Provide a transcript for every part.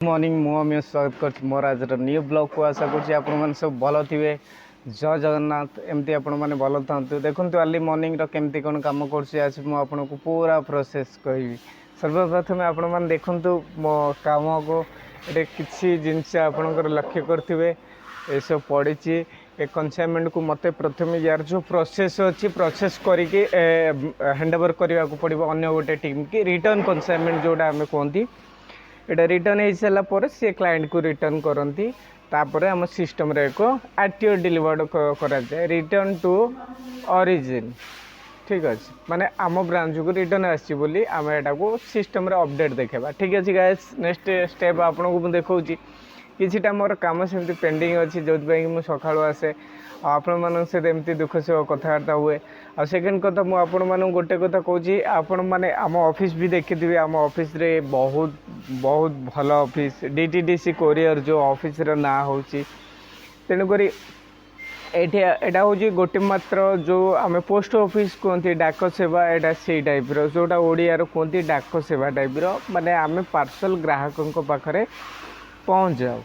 Morning मु अमित स्वागत कर मोर आज न्यू ब्लॉग को आशा कर सब भल थे। जय जगन्नाथ एमती आपण मैंने भल था देखो अर्ली मॉर्निंग केमती कौन कम कर पूरा प्रोसेस कहि सर्वप्रथम आपण मैंने देखु मो कम को ये किसी जिनस आपणकर लक्ष्य करेंगे ये सब पड़ी ए कनसाइनमेंट को मत प्रथम यार जो प्रोसेस अच्छी प्रोसेस करके हैंडओवर करने को पड़ो अन्य गोटे टीम की रिटर्न कनसाइनमेंट जोड़ा आम कहती एटा रिटर्न हो सारापर सी क्लाएंट को रिटर्न करती तापर आम सिस्टम एक आरटीओ डिलीवर्ड कराए रिटर्न टू ओरिजिन। ठीक अच्छे माने आम ब्रांच को रिटर्न आसी आम एटा को सिस्टम रे अपडेट देखा। ठीक अच्छे गाइस नेक्स्ट स्टेप आपको मुझे देखा किसीटा मोर कम सेमती पेंडिंग अच्छी जो मुझे सका आसे आपण मान सहित एमती दुख सुख कथबार्ता हुए। आ सेकेंड कथा मुझे आपण मान गोटे कथा कहूँ आपण मैंने आम ऑफिस भी देखिए आम ऑफिस रे बहुत बहुत भल ऑफिस डीटीडीसी कोरियर जो ऑफिस रो ना हो तेणुक एटा हूँ गोटे मात्र जो आम पोस्ट ऑफिस कहते डाक सेवा एटा से टाइप जोटा ओडिया कहते डाक सेवा टाइप माने आम पार्सल ग्राहकों पाखे पहुँच जाओ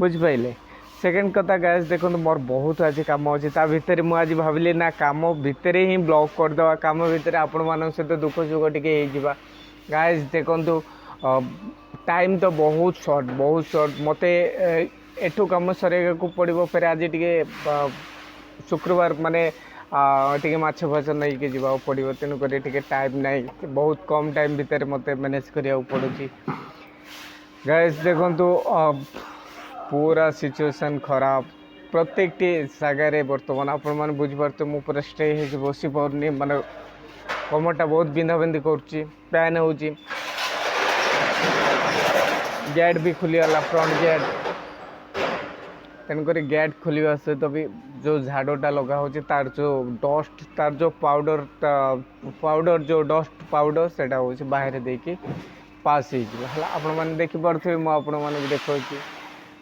बुझिपारे। सेकेंड कथा गाइस देखो मोर बहुत आज कम अच्छे ता भितर मुझे भाविली ना कम भितर ही ब्लॉग करदे कम भितर आपण मान सहित दुख सुख टे गाइस देखु टाइम तो बहुत सर्ट मत एठू कम सर को पड़ो फिर आज टे शुक्रवार माने टे माछ फाछ नहीं कि जावा पड़ो तेणुक टाइम ना बहुत कम टाइम भितर मत मैनेज करा पड़ुची। गाइस देखु पूरा सिचुएशन खराब प्रत्येक जगार बर्तमान आपण मैंने बुझीपारे मु पूरा स्टे हो बस पारनी माने कमरटा बहुत बिंधा बिंधी करन हो गेट भी खुलीगला फ्रंट गेट तेणुक गेट खोलवा सहित भी जो झाड़टा लगा हो तार जो डस्ट तार जो पाउडर जो डस्ट पाउडर से बाहर देकी पास हो मैंने देखिपे मुझे देखा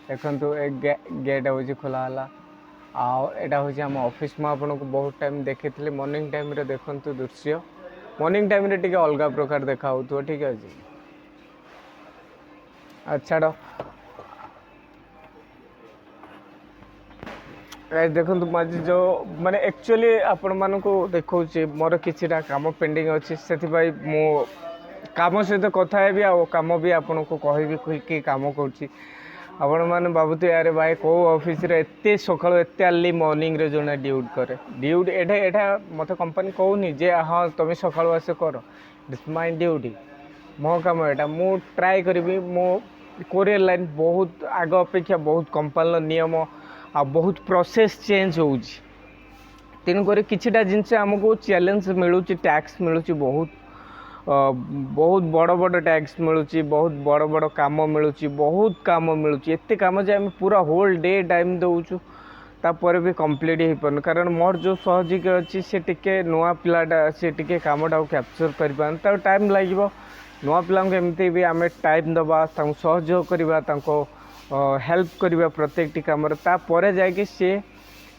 देखु गेट हूँ खोलाला आटा हूँ आम ऑफिस में आपको बहुत टाइम देखी मॉर्निंग टाइम रे देखु दृश्य मॉर्निंग टाइम रे टिके अलग प्रकार देखा हो। ठीक अच्छे अच्छा देखो मुझे जो माने एक्चुअली आपण मानक देखा मोर किसीटा काम पेंडिंग अच्छी से मो काम सहित कथा है कम भी आपन को कह कि कम कर आपण मैंने भावुथे यार भाई कौ ऑफिस एत सका एत अर्ली मॉर्निंग रे जो ड्यूट करे ड्यूट एटा मत कंपनी कहूनी जे हाँ तुम सका आस कर इट्स माय ड्यूटी मो कम एटा मु ट्राए करी मो कोरियर लाइन बहुत आग अपेक्षा बहुत कंपनी नियम आ बहुत प्रोसेस चेंज हो तेणुक किसीटा जिनस आमको चैलेंज मिलूँ टैक्स मिलूँ बहुत बड़ बड़ टैक्स मिलूँ बहुत बड़ बड़ काम मिलूँ बहुत काम मिलूँ एत कम जे आम पूरा होल डे टाइम दौचु तापर भी कंप्लीट हो पार कारण मोर जो सहयोगी अच्छी से टिके नुआ पिलाटा सी टिके कामटा कैप्चर कर टाइम लगे नुआ पिला एमती भी आम टाइम दबा सहयोग करवा हेल्प करवा प्रत्येक कम तापर जाकि सी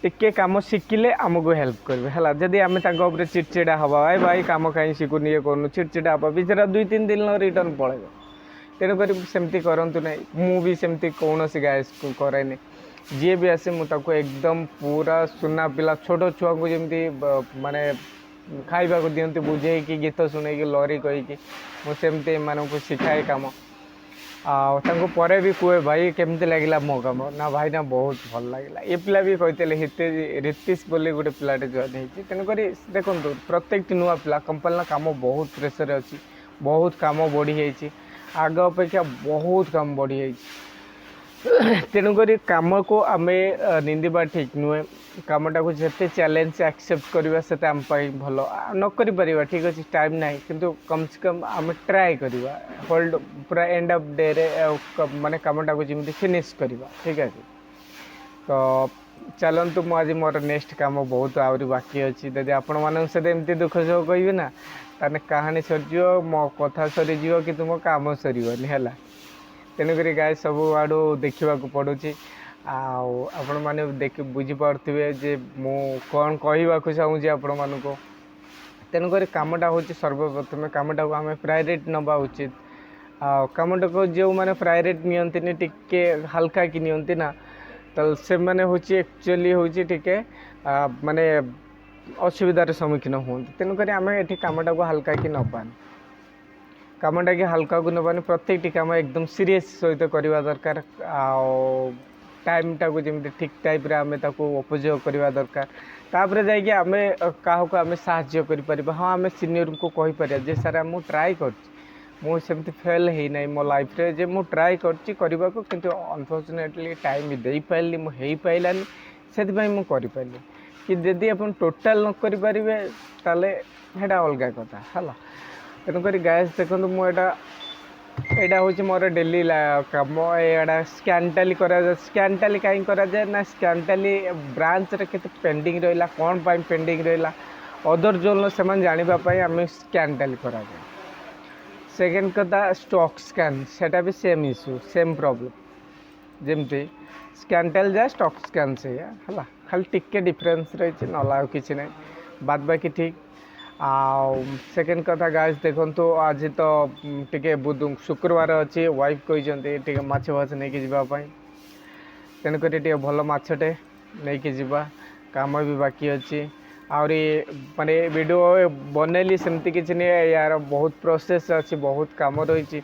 टिके कम शिखिले आमको हेल्प करेंगे है जदि आम चिड़चिड़ा हवा भाई भाई कम कहीं शिखुन ये करूँ चिड़चिड़ा हवा बेचारा 2-3 दिन रिटर्न पड़ेगा तेणुक सेमती करतु ना मुझे सेमती कौन गाइस कैनि जी भी आसे मुझे एकदम पूरा सुना पिला छोट छुआ को जमी माने खाइबा को दिखती बुझे कि गीत शुणे लरी कहीकि मुझे मानक शिखाए कम आगे भी कहे भाई केमती लगे मो कम ना भाई ना बहुत भल लगे ये पिला भी कहते रितीश बोली गोटे पिलाटे जॉइन होती तेणुक देखो प्रत्येक नुआ पिला कंपनी काम बहुत प्रेसर अच्छी बहुत काम बढ़ी जाइए आग अपेक्षा बहुत काम बढ़ी जाइए तेणुक कम को आम निंदा ठीक नुहे कमटा को जिते चैलेंज एक्सेप्ट करवा से आम भल न कर ठीक अच्छे टाइम ना कि कम से कम आम ट्राए करवा होल्ड पूरा एंड ऑफ डे रे माने कमटा को जमी फिनिश करवा। ठीक है तो चलतु मुझे मोर नेक्स्ट काम बहुत आहरी बाकी अच्छी यदि आपण मान सहित एमती दुख सुख कह ना ताने कहानी सरीज मो कथा सरीज कि तुम काम सर तेणुक गाय सब आड़ू देखा पड़ुची आपण मैंने देख बुझीपे जे मु कौन कहवाक चाहूँगी आपण मानक तेणुक कमटा हूँ सर्वप्रथम कमटा को आम प्रायोरिटी नवा उचित କାମଟା को जो मैंने प्रायोरिटी नियंती टिके हल्का कि नियंती ना तो से मैंने होची एक्चुअली होची टिके माने असुविधार सम्मुखीन हूँ तेणुक आम ये कमटा को हल्का कि नबानी कमटा कि हल्का को नबानी प्रत्येक कम एकदम सीरीयस सहित करवा दरकार टाइमटा को जमी ठीक टाइप आम उपयोग करवा दरकार तापर जाकि आम क्या आम साहाय्य कर हाँ आम सीनियर को कहीपर जे सारा मुझे ट्राए करमती फेल हो ना मो लाइफ रे जे मुझे ट्राए करने को किंतु अनफॉर्चुनेटली टाइम दे पारि मुझे पाइलानी से मुझे कि जदि आप टोटाल न करें ताले हेटा अलग कथा है तेणुक गैस देखो मुझा यहाँ हूँ मोर डेली कम एटा स्कैन टाली स्कैन टाली कहीं कराए ना स्कैन टाली ब्रांच रे केते पेंडिंग रहा कौन पाई पेंडिंग रहा अदर जोन से जानापी आम स्कैन टाली कराए सेकेंड कथा स्टॉक स्कैन सेटा भी सेम इश्यू सेम प्रॉब्लम जमती स्कैन टाली जा स्टॉक स्कैन से है खाली टिके डिफरेंस रही ना कि ना बाद बाकी ठीक सेकेंड कथा गाइस देखो तो आज तो टिके बुध शुक्रवार अच्छी वाइफ कहते माछ फाछ नहीं जावाई तेणुक भल मछटे नहीं जावा कम भी बाकी अच्छी आहरी माने वीडियो बनैली सेमती किसी नहीं यार बहुत प्रोसेस अच्छी बहुत काम रही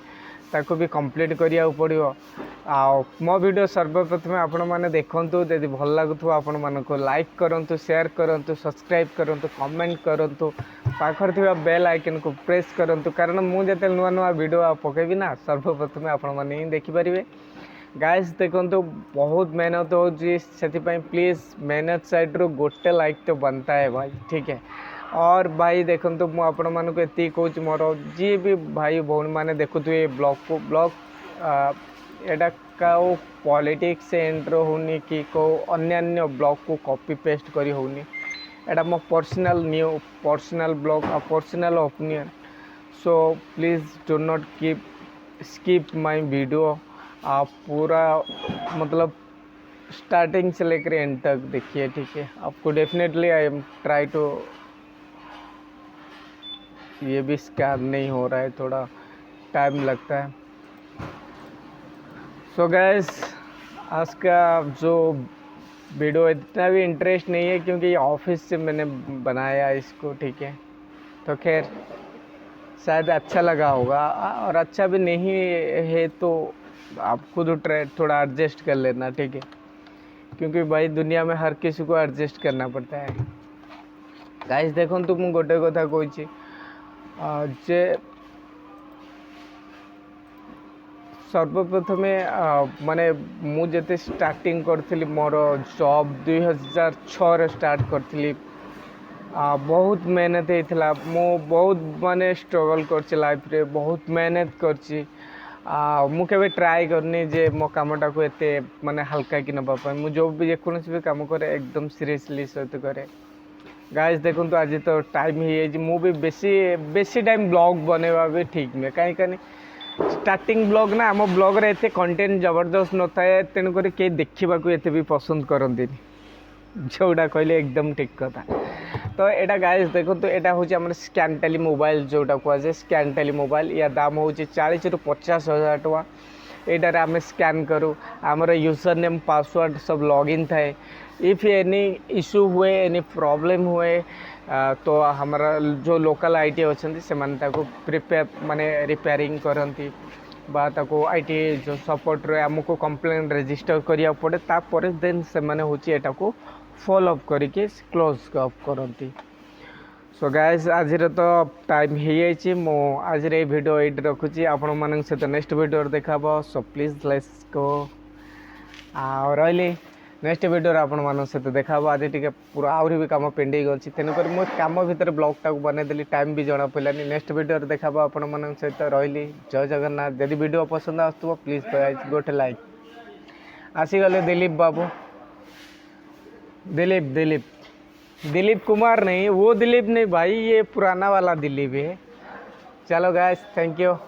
ताको भी कंप्लीट करिया पड़ो मो वीडियो सर्वप्रथम आपण मैंने देखूँ यदि भल लगुव आपण मानक लाइक करूँ शेयर करूँ सब्सक्राइब करूँ कमेंट करूँ पाखर थी बेल आइकन को प्रेस करूँ कारण मुझे नुआ नुआ वीडियो पकेबी ना सर्वप्रथम आपण मैंने ही देखिपारे गाइस देखो तो बहुत मेहनत हो प्लीज़ मेहनत साइड रू गोटे लाइक तो बनता है भाई ठीक है और भाई देखो तो मुझे ये कहूँ मोर जी भी भाई भौणी मैंने देखुए ब्लॉग को ब्लॉग एटा कौ पॉलिटिक्स से एंटर होनी कि कौ अन्य ब्लॉग को कॉपी पेस्ट करी होनी एटा मो personal new personal blog personal opinion so please do not keep skip my video आप पूरा मतलब स्टार्टिंग से लेकर एंड तक देखिए ठीक है आपको definitely I am try to ये भी स्कैन नहीं हो रहा है थोड़ा टाइम लगता है सो गैस आज का जो वीडियो इतना भी इंटरेस्ट नहीं है क्योंकि ये ऑफिस से मैंने बनाया इसको ठीक है तो खैर शायद अच्छा लगा होगा और अच्छा भी नहीं है तो आप खुद थोड़ा एडजस्ट कर लेना ठीक है क्योंकि भाई दुनिया में हर किसी को एडजस्ट करना पड़ता है गाइस देखो तो मुझे गोटे कथा कहूँ जे सर्वप्रथम माने मुझे स्टार्टिंग करी मोर जॉब 2006 स्टार्ट करी बहुत मेहनत होता मु बहुत माने स्ट्रगल कर लाइफ रे बहुत मेहनत कर मुझे ट्राए करनी जे मो कामटा को एते माने हल्का कि नापी मुझे जो भी जेकोसी भी काम करे एकदम सीरियसली सहित करे गाइस देखो तो आज तो टाइम ही मु भी बेसी टाइम ब्लॉग बनवा भी ठीक नुहे कहीं स्टार्टिंग ब्लॉग ना आम ब्लॉग रे एते कंटेंट जबरदस्त न थाए तेणुक कई देखा एते भी पसंद करती जोड़ा कहले एकदम ठीक कथा तो यहाँ गाइस देखो तो यहाँ हूँ आम स्कैन टाली मोबाइल जोटा कहुए स्कैन टाली मोबाइल या दाम हूँ 40 ରୁ 50,000 टका यहाँ आम स्कैन करूँ आमर यूजर नेम पासवर्ड सब लॉगिन थाए इफ एनी इशू हुए एनी प्रॉब्लम हुए तो हमारा जो लोकल आईटी अच्छा से प्रिपेयर माने रिपेयरिंग करती आईटी जो सपोर्ट रे आमको कंप्लेन रजिस्टर करिया पड़े तापर देन से माने होची एटा को फॉलो अप करके क्लोज अप करती सो गाइस आज तो टाइम हो मो आज वीडियो ये रखुची आपण मान सहित नेक्स्ट वीडियो देखा सो प्लीज लेट्स गो रही नेक्स्ट वीडियो आपण मान सहित देखा आज टी पूरा आहरी भी कम पेंडिंग अच्छी तेणुक मुझे कम भितर ब्लॉगटा को बनईदेली टाइम भी जना पड़ानी नेक्स्ट वीडियो देखा आपण मान सहित रही जय जगन्नाथ जदि वीडियो पसंद आसो प्लीज गोटे लाइक आसीगले दिलीप बाबू दिलीप कुमार नहीं वो दिलीप नहीं भाई ये पुराना वाला दिलीप है चलो गाइस थैंक यू।